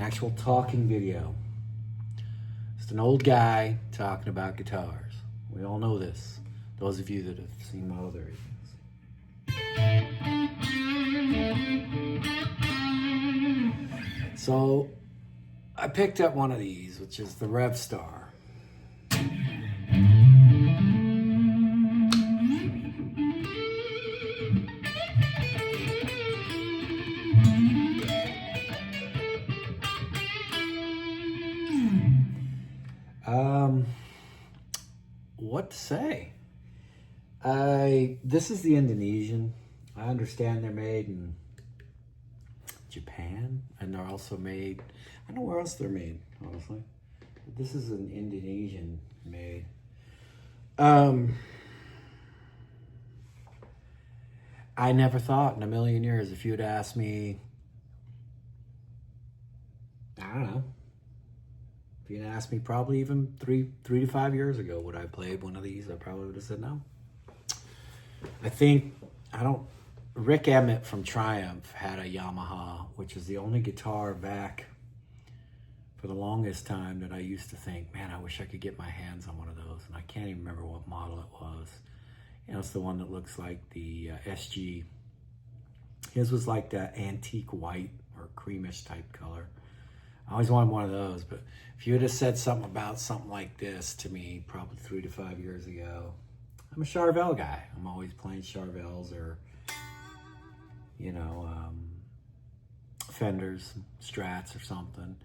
actual talking video. Just an old guy talking about guitars. We all know this. Those of you that have seen my other reviews. So I picked up one of these, which is the Revstar. What to say? This is the Indonesian. I understand they're made in Japan, and they're also made, I don't know where else they're made, honestly. But this is an Indonesian made. I never thought in a million years, if you'd asked me, I don't know, if you'd asked me probably even three to 5 years ago, would I played one of these? I probably would have said no. Rick Emmett from Triumph had a Yamaha, which is the only guitar back for the longest time that I used to think, man, I wish I could get my hands on one of those. And I can't even remember what model it was. You know, it's the one that looks like the SG. His was like that antique white or creamish type color. I always wanted one of those, but if you would have said something about something like this to me probably 3 to 5 years ago, I'm a Charvel guy. I'm always playing Charvels or, you know, Fenders, Strats or something.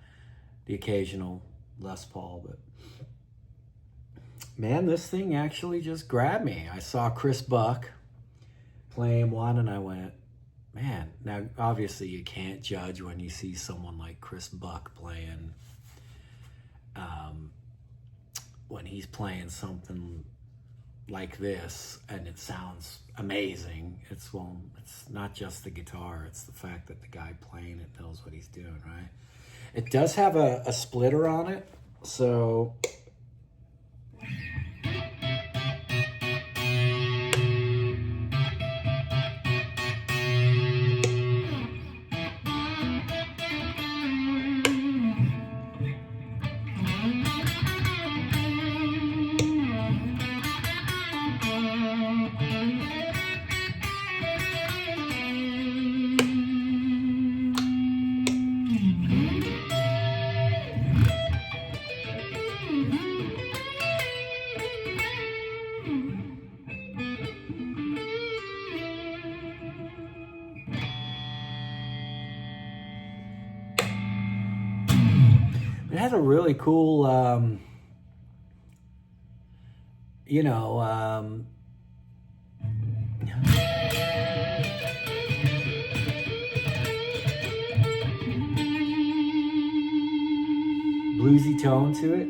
The occasional Les Paul, but man, this thing actually just grabbed me. I saw Chris Buck playing one and I went, man, now obviously you can't judge when you see someone like Chris Buck playing, when he's playing something like this and it sounds amazing. It's not just the guitar, it's the fact that the guy playing it knows what he's doing, right? It does have a splitter on it, so it has a really cool, bluesy tone to it.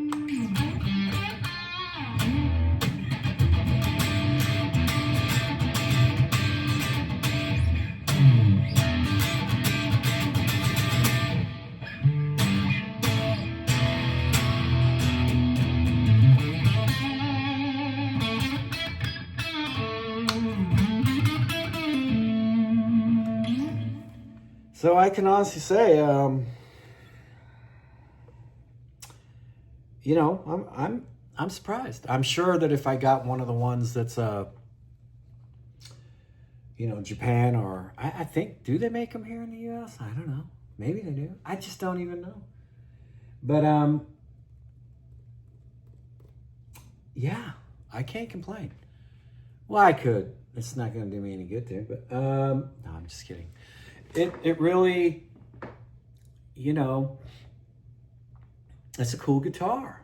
So I can honestly say, I'm surprised. I'm sure that if I got one of the ones that's Japan, or I think, do they make them here in the U.S.? I don't know. Maybe they do. I just don't even know. But yeah, I can't complain. Well, I could. It's not going to do me any good there, but no, I'm just kidding. It really, it's a cool guitar.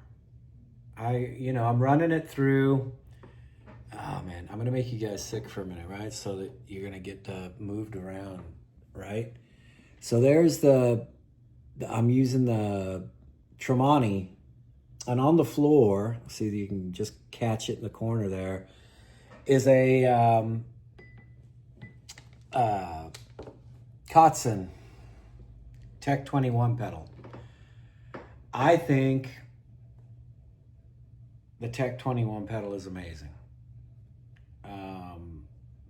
I'm running it through. Oh man, I'm gonna make you guys sick for a minute, right? So that you're gonna get moved around, right? So there's I'm using the Tremonti, and on the floor, see, you can just catch it in the corner there, is a Kotzen Tech 21 pedal. I think the Tech 21 pedal is amazing,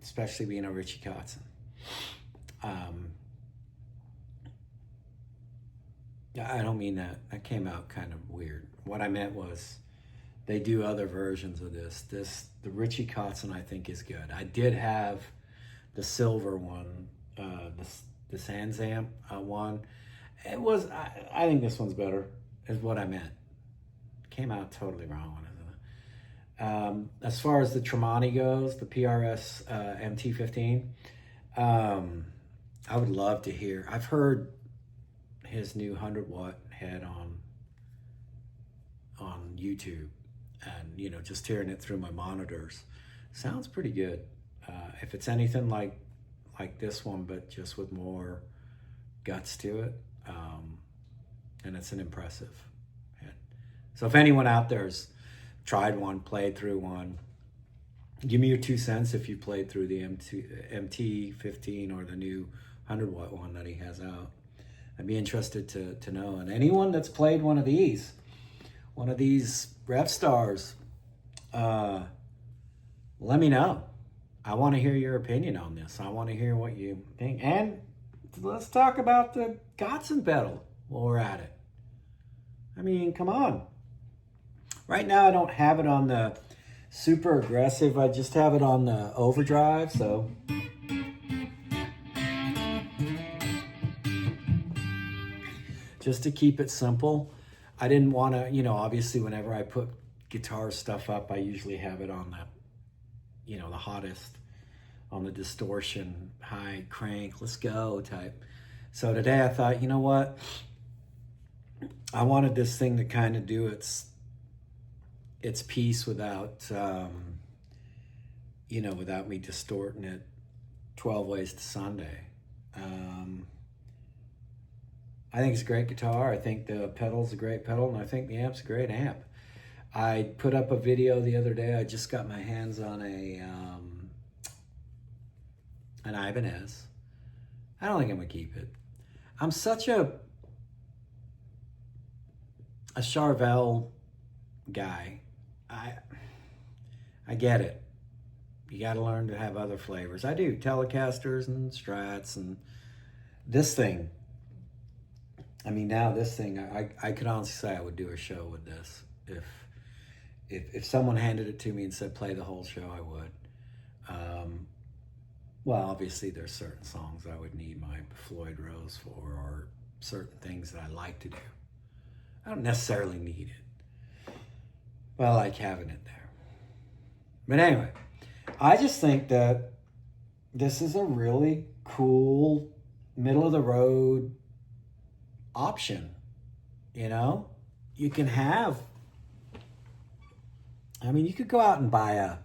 especially being a Richie Kotzen. I don't mean that. That came out kind of weird. What I meant was they do other versions of this. The Richie Kotzen I think is good. I did have the silver one, the Sansamp one. It was. I think this one's better. Is what I meant. Came out totally wrong. As far as the Tremonti goes, the PRS MT15, I would love to hear. I've heard his new 100-watt head on YouTube, and you know, just hearing it through my monitors, sounds pretty good. If it's anything like this one, but just with more guts to it, and it's an impressive head. So if anyone out there's tried one, played through one, give me your 2 cents if you played through the MT15 or the new 100-watt one that he has out. I'd be interested to know. And anyone that's played one of these Revstars, let me know. I want to hear your opinion on this. I want to hear what you think. And let's talk about the Kotzen pedal while we're at it. I mean, come on. Right now I don't have it on the super aggressive. I just have it on the overdrive, so. Just to keep it simple. I didn't want to, you know, obviously whenever I put guitar stuff up, I usually have it on the, you know, the hottest, on the distortion, high crank, let's go type. So today I thought, you know what? I wanted this thing to kind of do its piece without, you know, without me distorting it 12 ways to Sunday. I think it's a great guitar. I think the pedal's a great pedal, and I think the amp's a great amp. I put up a video the other day. I just got my hands on an Ibanez. I don't think I'm gonna keep it. I'm such a Charvel guy. I get it. You got to learn to have other flavors. I do. Telecasters and Strats and this thing. I mean, now this thing, I could honestly say I would do a show with this. If someone handed it to me and said play the whole show, I would. Well, obviously there's certain songs I would need my Floyd Rose for, or certain things that I like to do. I don't necessarily need it, but I like having it there. But anyway, I just think that this is a really cool middle of the road option. You know, you can have, I mean, you could go out and buy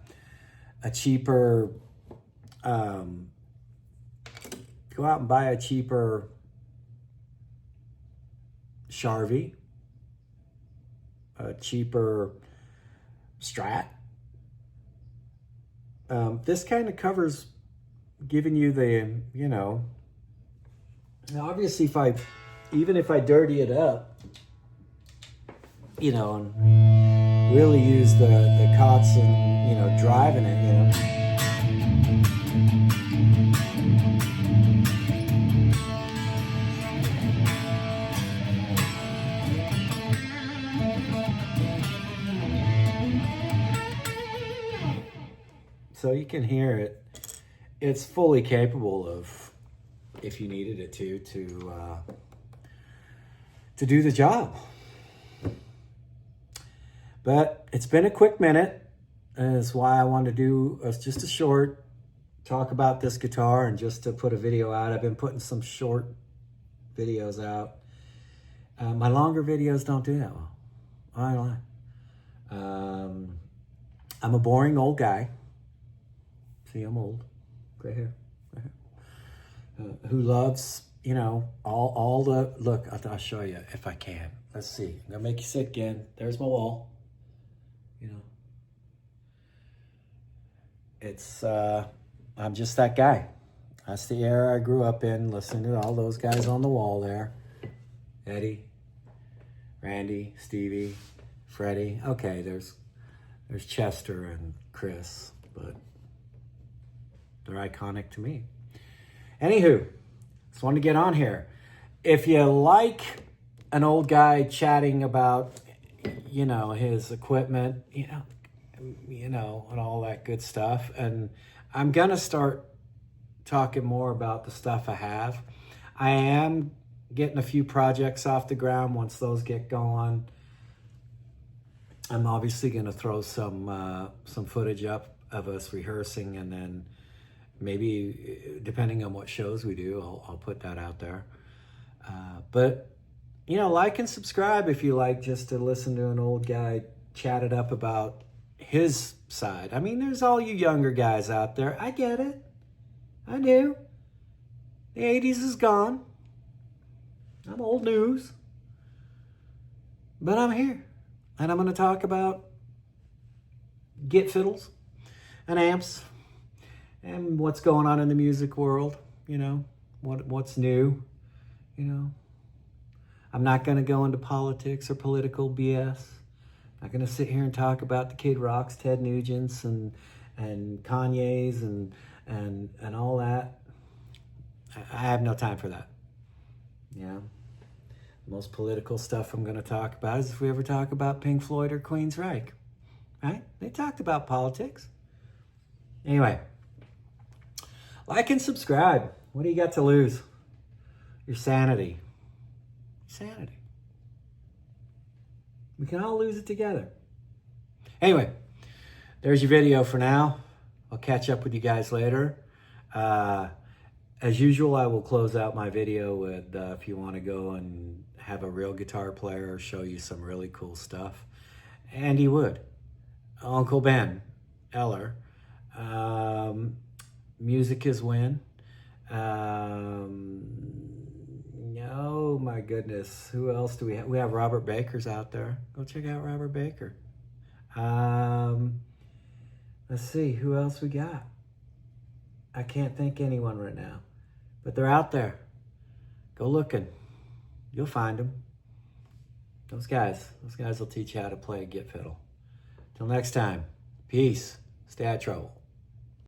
a cheaper, Charvy, a cheaper Strat. This kind of covers giving you the, you know, obviously even if I dirty it up, you know, and really use the Kotzen, you know, driving it, you know. So you can hear it. It's fully capable of, if you needed it to do the job. But it's been a quick minute, and that's why I wanted to do just a short talk about this guitar and just to put a video out. I've been putting some short videos out. My longer videos don't do that well. I don't lie. I'm a boring old guy. See, I'm old. Gray hair. Who loves, you know, all the, look, I'll show you if I can. Let's see. I'm going to make you sit again. There's my wall. You know. It's, I'm just that guy. That's the era I grew up in, listening to all those guys on the wall there. Eddie, Randy, Stevie, Freddie. Okay, there's Chester and Chris, but they're iconic to me. Anywho, just wanted to get on here. If you like an old guy chatting about, his equipment, and all that good stuff. And I'm going to start talking more about the stuff I have. I am getting a few projects off the ground. Once those get going, I'm obviously going to throw some footage up of us rehearsing, and then maybe, depending on what shows we do, I'll put that out there. But, like and subscribe if you like just to listen to an old guy chat it up about his side. I mean, there's all you younger guys out there. I get it. I do. The 80s is gone. I'm old news. But I'm here. And I'm going to talk about git fiddles and amps and what's going on in the music world, what's new, I'm not going to go into politics or political BS. I'm not going to sit here and talk about the Kid Rocks, Ted Nugents, and Kanye's and all that. I have no time for that. The most political stuff I'm going to talk about is if we ever talk about Pink Floyd or Queensryche, right? They talked about politics. Anyway, like and subscribe. What do you got to lose? Your sanity. Sanity. We can all lose it together. Anyway, there's your video for now. I'll catch up with you guys later. As usual, I will close out my video with, if you want to go and have a real guitar player show you some really cool stuff, Andy Wood, Uncle Ben, Eller, Music is Win. Oh my goodness, who else do we have? We have Robert Baker's out there. Go check out Robert Baker. Let's see, who else we got? I can't think anyone right now, but they're out there. Go looking. You'll find them. Those guys will teach you how to play a git fiddle. Till next time, peace. Stay out of trouble.